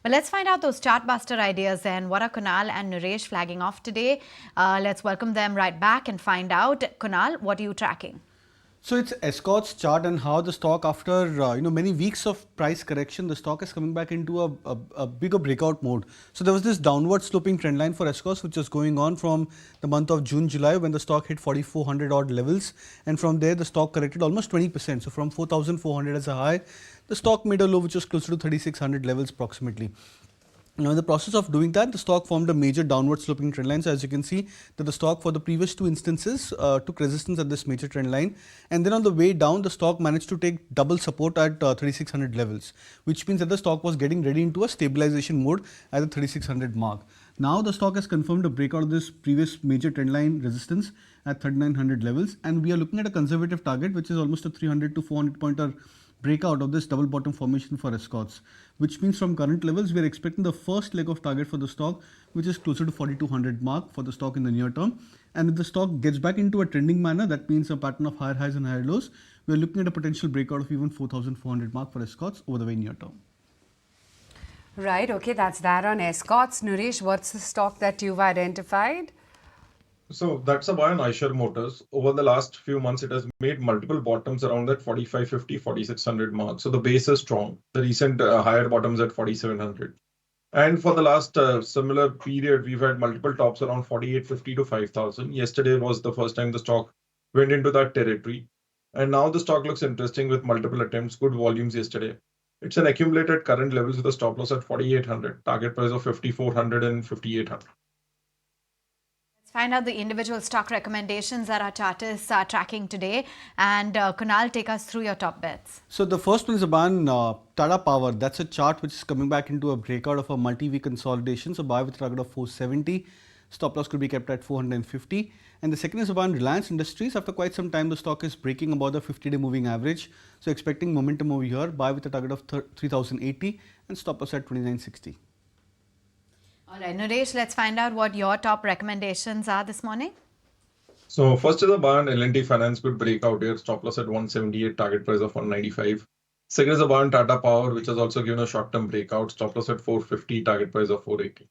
But let's find out those chartbuster ideas then. What are Kunal and Nooresh flagging off today? Let's welcome them right back and find out. Kunal, what are you tracking? So it's Escorts chart and how the stock after many weeks of price correction, the stock is coming back into a bigger breakout mode. So there was this downward sloping trend line for Escorts which was going on from the month of June, July when the stock hit 4,400 odd levels, and from there the stock corrected almost 20%. So from 4,400 as a high, the stock made a low which was closer to 3,600 levels approximately. Now, in the process of doing that, the stock formed a major downward sloping trend line. So, as you can see, that the stock for the previous two instances took resistance at this major trend line. And then on the way down, the stock managed to take double support at 3,600 levels, which means that the stock was getting ready into a stabilization mode at the 3,600 mark. Now, the stock has confirmed a breakout of this previous major trend line resistance at 3,900 levels. And we are looking at a conservative target, which is almost a 300 to 400 pointer breakout of this double bottom formation for Escorts, which means from current levels we are expecting the first leg of target for the stock, which is closer to 4,200 mark for the stock in the near term. And if the stock gets back into a trending manner, that means a pattern of higher highs and higher lows, we are looking at a potential breakout of even 4,400 mark for Escorts over the very near term. Right, okay, that's that on Escorts. Nooresh, what's the stock that you've identified? So that's a buy on Eicher Motors. Over the last few months, it has made multiple bottoms around that 4,550, 4,600 mark. So the base is strong. The recent higher bottoms at 4,700. And for the last similar period, we've had multiple tops around 4,850 to 5,000. Yesterday was the first time the stock went into that territory. And now the stock looks interesting with multiple attempts, good volumes yesterday. It's an accumulated current levels with a stop loss at 4,800, target price of 5,400 and 5,800. Find out the individual stock recommendations that our chartists are tracking today. And Kunal, take us through your top bets. So the first one is about Tata Power. That's a chart which is coming back into a breakout of a multi-week consolidation. So buy with a target of 470. Stop loss could be kept at 450. And the second is about Reliance Industries. After quite some time, the stock is breaking above the 50-day moving average. So expecting momentum over here. Buy with a target of 3,080 and stop loss at 2,960. All right, Nooresh, let's find out what your top recommendations are this morning. So first is a buy on L&T Finance, good breakout here, stop loss at 178, target price of 195. Second is a buy on Tata Power, which has also given a short-term breakout, stop loss at 450, target price of 480.